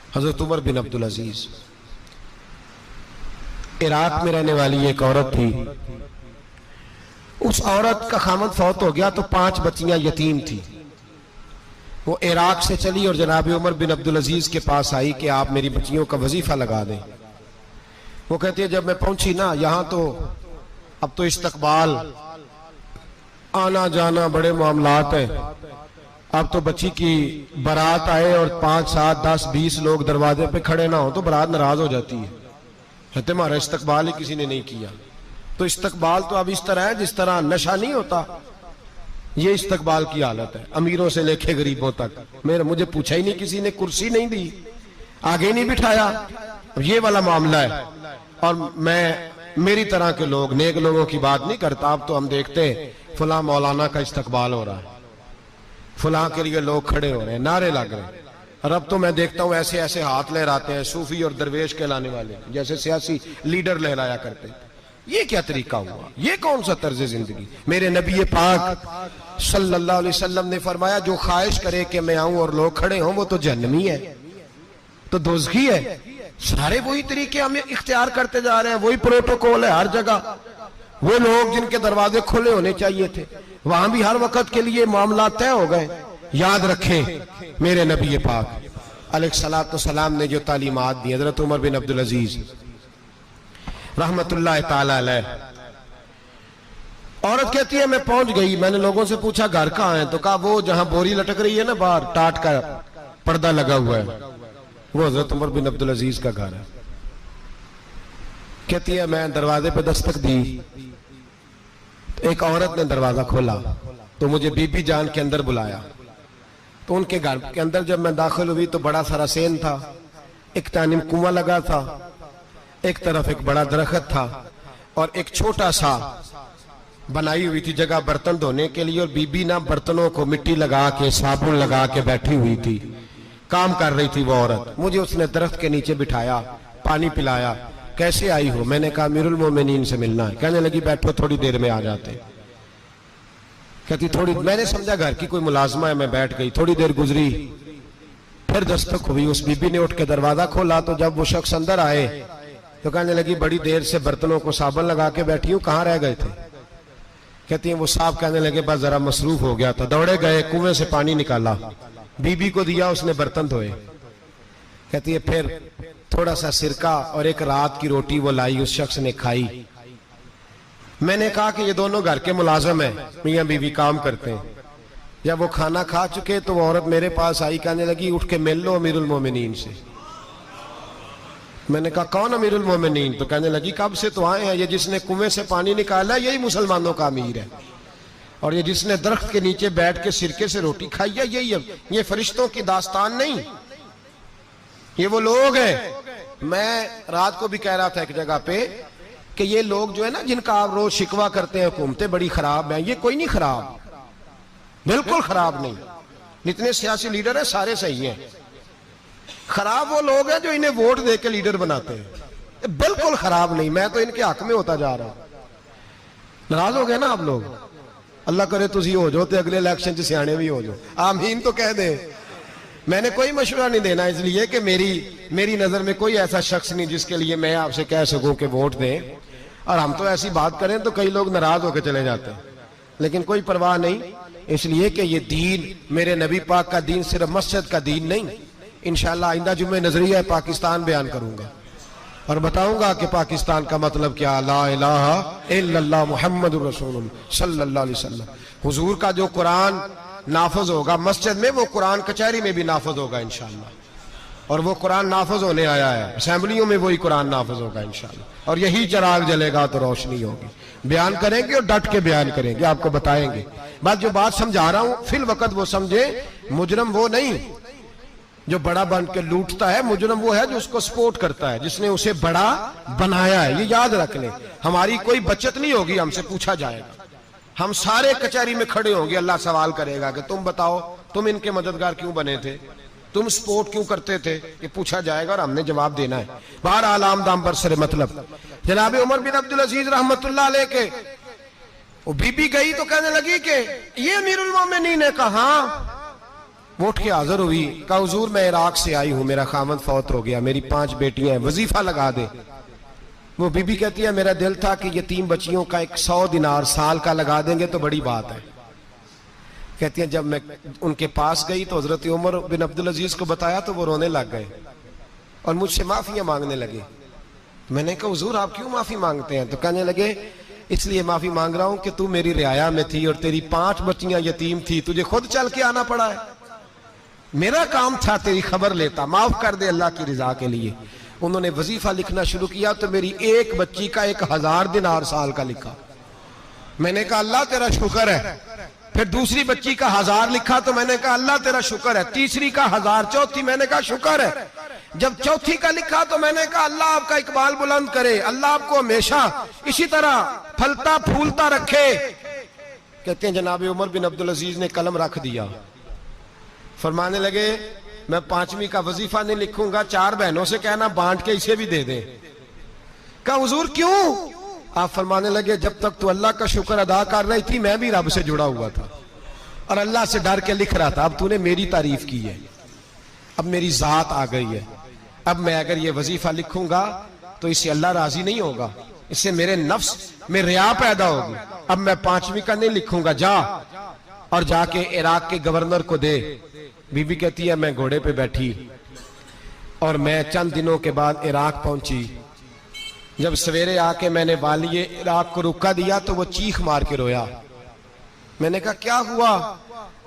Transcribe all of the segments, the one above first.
हजरत उमर बिन अब्दुल अजीज, Iraq में रहने वाली एक औरत थी। उस औरत का खामद फौत हो गया तो 5 बच्चियां यतीम थी। वो इराक से चली और जनाब उमर बिन अब्दुल अजीज के पास आई कि आप मेरी बच्चियों का वजीफा लगा दें। वो कहती है जब मैं पहुंची ना यहाँ तो अब तो इस्तकबाल, आना जाना बड़े मामलात है। अब तो बच्ची की बारात आए और 5, 7, 10, 20 लोग दरवाजे पे खड़े ना हो तो बारात नाराज हो जाती है। कहते हमारा इस्तकबाल ही किसी ने नहीं किया। तो इस्तकबाल तो अब इस तरह है जिस तरह नशा नहीं होता, ये इस्तकबाल की हालत है, अमीरों से लेके गरीबों तक। मुझे पूछा ही नहीं, किसी ने कुर्सी नहीं दी, आगे नहीं बिठाया, ये वाला मामला है। और मैं मेरी तरह के लोग, नेक लोगों की बात नहीं करता। अब तो हम देखते हैं फला मौलाना का इस्तकबाल हो रहा है, फला के लिए लोग खड़े हो रहे हैं, नारे लग रहे हैं। और अब तो मैं देखता हूं ऐसे ऐसे हाथ लहराते हैं सूफी और दरवेश कहलाने वाले, जैसे सियासी लीडर लहराया करते हैं। ये क्या तरीका हुआ? ये कौन सा तर्ज जिंदगी? मेरे नबी पाक सल्लल्लाहु अलैहि वसल्लम ने फरमाया जो ख्वाहिश करे कि मैं आऊं और लोग खड़े हों वो तो जहन्नमी है, तो दोज़खी है। सारे वही तरीके हम इख्तियार करते जा रहे हैं, वही प्रोटोकॉल है हर जगह। वो लोग जिनके दरवाजे खुले होने चाहिए थे वहां भी हर वक्त के लिए मामला तय हो गए। याद रखें मेरे नबी पाक अलैहिस्सलातु वस्सलाम ने जो तालीमात दी, हजरत उमर बिन अब्दुल अजीज रहमतुल्लाह ताला अलैह। औरत कहती है मैं पहुंच गई, मैंने लोगों से पूछा घर कहां है, तो कहा वो जहां बोरी लटक रही है ना बाहर, टाट का पर्दा लगा हुआ है, वो हजरत उमर बिन अब्दुल अजीज का घर है। कहती है मैं दरवाजे पे दस्तक दी तो एक औरत ने दरवाजा खोला तो मुझे बीबी जान के अंदर बुलाया। तो उनके घर के अंदर जब मैं दाखिल हुई तो बड़ा सारा सेन था, एक तानिम कुआं लगा था, एक तरफ एक बड़ा दरख्त था और एक छोटा सा बनाई हुई थी जगह बर्तन धोने के लिए। और बीबी ना बर्तनों को मिट्टी लगा के साबुन लगा के बैठी हुई थी, काम कर रही थी वो औरत। मुझे उसने दरख्त के नीचे बिठाया, पानी पिलाया। कैसे आई हो? मैंने कहा अमीरुल मोमिनीन से मिलना है। कहने लगी बैठो थोड़ी देर में आ जाते। कहती थोड़ी, मैंने समझा घर की कोई मुलाजमा है, मैं बैठ गई। थोड़ी देर गुजरी, फिर दस्तक हुई, उस बीबी ने उठ के दरवाजा खोला। तो जब वो शख्स अंदर आए तो कहने लगी बड़ी देर से बर्तनों को साबुन लगा के बैठी हूं, कहां रह गए थे? कहती है वो साहब कहने लगे बस जरा मसरूफ हो गया था, दौड़े गए, कुएं से पानी निकाला, बीबी को दिया, उसने बर्तन धोए। कहती है फिर थोड़ा सा सिरका और एक रात की रोटी वो लाई, उस शख्स ने खाई। मैंने कहा कि ये दोनों घर के मुलाजम है, मियां बीवी काम करते हैं। जब वो खाना खा चुके तो वो औरत मेरे पास आई, कहने लगी उठ के मिल लो अमीरुल मोमिनीन से। मैंने कहा कौन अमीरुल मोमिनीन? तो कहने लगी कब से तो आए हैं, ये जिसने कुएं से पानी निकाला यही मुसलमानों का अमीर है, और ये जिसने दरख्त के नीचे बैठ के सिरके से रोटी खाई है यही। ये फरिश्तों की दास्तान नहीं, ये वो लोग हैं। मैं रात को भी कह रहा था एक जगह पे कि ये लोग जो है ना जिनका आप रोज शिकवा करते हैं हुकूमतें बड़ी खराब हैं, ये कोई नहीं खराब, बिल्कुल खराब नहीं। जितने सियासी लीडर हैं सारे सही हैं। खराब वो लोग हैं जो इन्हें वोट दे के लीडर बनाते हैं, बिल्कुल खराब नहीं। मैं तो इनके हक में होता जा रहा हूं। नाराज हो गए ना आप लोग? अल्लाह करे तुसी हो जाओ तो अगले इलेक्शन च सियाने भी हो जाओ, आमीन तो कह दे। मैंने कोई मशवरा नहीं देना इसलिए कि मेरी नजर में कोई ऐसा शख्स नहीं जिसके लिए मैं आपसे कह सकूं कि वोट दें। और हम तो ऐसी बात करें तो कई लोग नाराज होकर चले जाते हैं, लेकिन कोई परवाह नहीं, इसलिए कि ये दीन मेरे नबी पाक का दीन सिर्फ मस्जिद का दीन नहीं। इंशाअल्लाह आइंदा जुम्मे नजरिया पाकिस्तान बयान करूंगा और बताऊंगा कि पाकिस्तान का मतलब क्या, ला इलाहा इल्लल्लाह मुहम्मदुर रसूलुल्लाह सल्लल्लाहु अलैहि वसल्लम। हुजूर का जो कुरान नाफज होगा मस्जिद में, वो कुरान कचहरी में भी नाफज होगा इंशाअल्लाह। और वो कुरान नाफज होने आया है, असेंबलियों में वही कुरान नाफज होगा इंशाअल्लाह। और यही चिराग जलेगा तो रोशनी होगी। बयान करेंगे और डट के बयान करेंगे, आपको बताएंगे। बस जो बात समझा रहा हूं फिल वक्त वो समझे। मुजरम वो नहीं जो बड़ा बन के लूटता है, मुजरम वो है जो उसको सपोर्ट करता है, जिसने उसे बड़ा बनाया है। ये याद रख लें, हमारी कोई बचत नहीं होगी, हमसे पूछा जाएगा। हम सारे कचहरी में खड़े होंगे, अल्लाह सवाल करेगा कि तुम बताओ तुम इनके मददगार क्यों बने थे, तुम सपोर्ट क्यों करते थे, ये पूछा जाएगा और हमने जवाब देना है। बहरहाल आमदाम बरसरे मतलब जनाब उमर बिन अब्दुल अजीज रहमतुल्लाह अलैह के वो बीबी गई तो कहने लगी कि ये अमीरुल मोमिनीन ने कहा, वो उठ के हाजिर हुई, कहा हुजूर मैं इराक से आई हूं, मेरा खामद फौत हो गया, मेरी 5 बेटियां हैं, वजीफा लगा दे। वो बीबी कहती है मेरा दिल था कि यतीम बच्चियों का 100 दिनार साल का लगा देंगे तो बड़ी बात है। कहती है जब मैं उनके पास गई तो हजरत उमर बिन अब्दुल अजीज को बताया तो वो रोने लग गए और मुझसे माफियां मांगने लगे। मैंने कहा हुजूर आप क्यों माफी मांगते हैं? तो कहने लगे इसलिए माफी मांग रहा हूं कि तू मेरी रियाया में थी और तेरी 5 बच्चियां यतीम थी, तुझे खुद चल के आना पड़ा है। मेरा काम था तेरी खबर लेता, माफ कर दे अल्लाह की रिजा के लिए। उन्होंने वजीफा लिखना शुरू किया तो मेरी एक बच्ची का 1000 दिनार साल का लिखा। मैंने कहा अल्लाह तेरा शुक्र है। फिर दूसरी बच्ची का 1000 लिखा तो मैंने कहा अल्लाह तेरा शुक्र है। तीसरी का 1000, चौथी मैंने कहा शुक्र है। जब चौथी का लिखा तो मैंने कहा अल्लाह आपका इकबाल बुलंद करे, अल्लाह आपको हमेशा इसी तरह फलता फूलता रखे। कहते हैं जनाब उमर बिन अब्दुल अजीज ने कलम रख दिया, फरमाने लगे मैं 5वीं का वजीफा नहीं लिखूंगा, 4 बहनों से कहना बांट के इसे भी दे दे। कहा हुजूर क्यों? आप फरमाने लगे जब तक तू अल्लाह का शुक्र अदा कर रही थी मैं भी रब से जुड़ा हुआ था और अल्लाह से डर के लिख रहा था। अब तूने मेरी तारीफ की है, अब मेरी जात आ गई है, अब मैं अगर ये वजीफा लिखूंगा तो इससे अल्लाह राजी नहीं होगा, इससे मेरे नफ्स में रिया पैदा होगी। अब मैं 5वीं का नहीं लिखूंगा, जा और जाके इराक के गवर्नर को दे। बीबी कहती है मैं घोड़े पे बैठी और मैं चंद दिनों के बाद इराक पहुंची। जब सवेरे आके मैंने वालिए इराक को रुका दिया तो वो चीख मार के रोया। मैंने कहा क्या हुआ?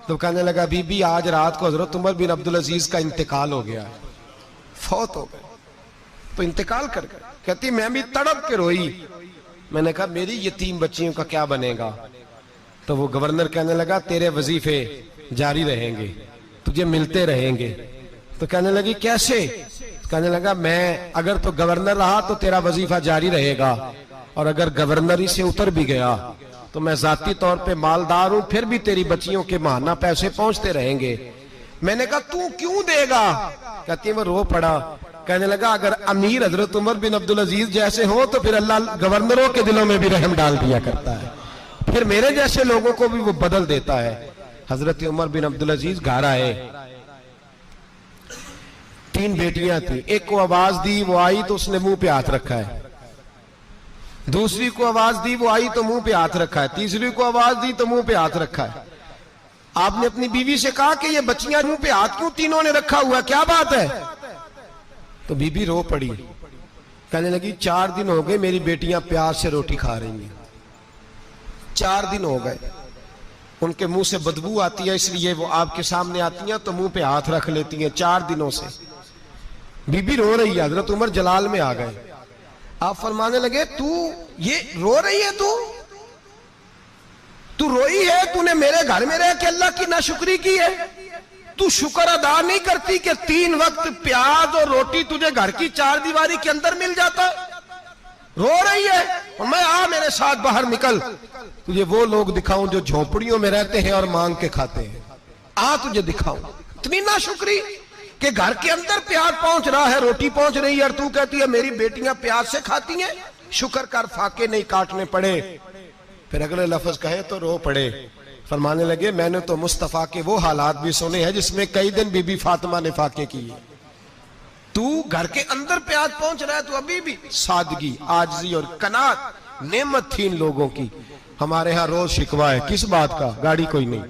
तो कहने लगा बीबी आज रात को हजरत उमर बिन अब्दुल अजीज का इंतकाल हो गया, फौत हो गए, तो इंतकाल कर गए। कहती मैं भी तड़प के रोई। मैंने कहा मेरी यतीम बच्चियों का क्या बनेगा? तो वो गवर्नर कहने लगा तेरे वजीफे जारी रहेंगे, तुझे मिलते रहेंगे। तो कहने लगी कैसे? कहने लगा मैं अगर तो गवर्नर रहा तो तेरा वजीफा जारी रहेगा और अगर गवर्नरी से उतर भी गया तो मैं जाती तौर पे मालदार हूं, फिर भी तेरी बच्चियों के माहाना पैसे पहुंचते रहेंगे। मैंने कहा तू क्यों देगा? कहती वो रो पड़ा। कहने लगा अगर अमीर हजरत उमर बिन अब्दुल अजीज जैसे हो तो फिर अल्लाह गवर्नरों के दिलों में भी रहम डाल दिया करता है, फिर मेरे जैसे लोगों को भी वो बदल देता है। हजरत उमर बिन अब्दुल अजीज घर आए, 3 बेटियां थी। एक को आवाज दी, वो आई तो उसने मुंह पे हाथ रखा है। दूसरी को आवाज दी, वो आई तो मुंह पे हाथ रखा है। तीसरी को आवाज दी तो मुंह पे हाथ रखा है। आपने अपनी बीवी से कहा कि ये बच्चियां मुंह पे हाथ क्यों तीनों ने रखा हुआ, क्या बात है? तो बीबी रो पड़ी, कहने लगी 4 दिन हो गए मेरी बेटियां प्यार से रोटी खा रही हैं, 4 दिन हो गए, उनके मुंह से बदबू आती है इसलिए वो आपके सामने आती हैं तो मुंह पे हाथ रख लेती हैं 4 दिनों से। बीबी रो रही है। हजरत उमर जलाल में आ गए। आप फरमाने लगे तू ये रो रही है, तू रोई है, तूने मेरे घर में रह के अल्लाह की नाशुक्री की है, तू शुक्र अदा नहीं करती कि 3 वक्त प्याज और रोटी तुझे घर की 4 दीवारी के अंदर मिल जाता? रो रही है। और मैं आ मेरे साथ बाहर निकल, तुझे वो लोग दिखाऊं जो झोपड़ियों में रहते हैं और मांग के खाते हैं, आ तुझे दिखाऊं। इतनी नाशुक्री कि घर के अंदर प्याज पहुंच रहा है, रोटी पहुंच रही है और तू कहती है मेरी बेटियां प्याज से खाती हैं, शुक्र कर फाके नहीं काटने पड़े। फिर अगले लफ्ज कहे तो रो पड़े। फरमाने लगे मैंने तो मुस्तफा के वो हालात भी सुने हैं जिसमें कई दिन बीबी फातिमा ने फाके किए। तू घर के अंदर प्याज पहुंच रहा है, तू अभी भी सादगी, आजिज़ी और कनात नेमत थी इन लोगों की। हमारे यहाँ रोज शिकवा है, किस बात का? गाड़ी कोई नहीं।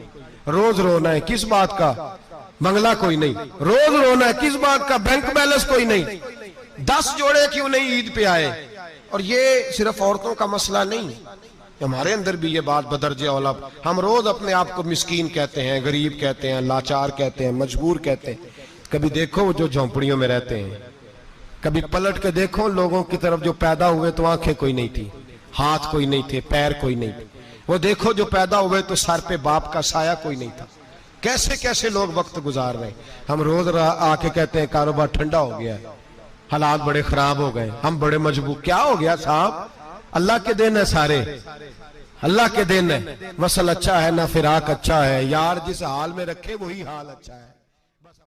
रोज रोना है, किस बात का? बंगला कोई नहीं। रोज रोना है, किस बात का? बैंक बैलेंस कोई नहीं। 10 जोड़े क्यों नहीं ईद पे आए? और ये सिर्फ औरतों का मसला नहीं, हमारे अंदर भी ये बात बदरजे औला। हम रोज अपने आप को मिस्कीन कहते हैं, गरीब कहते हैं, लाचार कहते हैं, मजबूर कहते हैं। कभी देखो जो झोंपड़ियों में रहते हैं, कभी पलट के देखो लोगों की तरफ जो पैदा हुए तो आंखें कोई नहीं थी, हाथ कोई नहीं थे, पैर कोई नहीं थे। वो देखो जो पैदा हुए तो सर पे बाप का साया कोई नहीं था। कैसे कैसे लोग वक्त गुजार रहे हैं। हम रोज आके कहते हैं कारोबार ठंडा हो गया है, हालात बड़े खराब हो गए, हम बड़े मजबूर। क्या हो गया साहब? अल्लाह के दिन है, सारे अल्लाह के दिन है। वसल अच्छा है ना फिराक अच्छा है, यार जिस हाल में रखे वही हाल अच्छा है।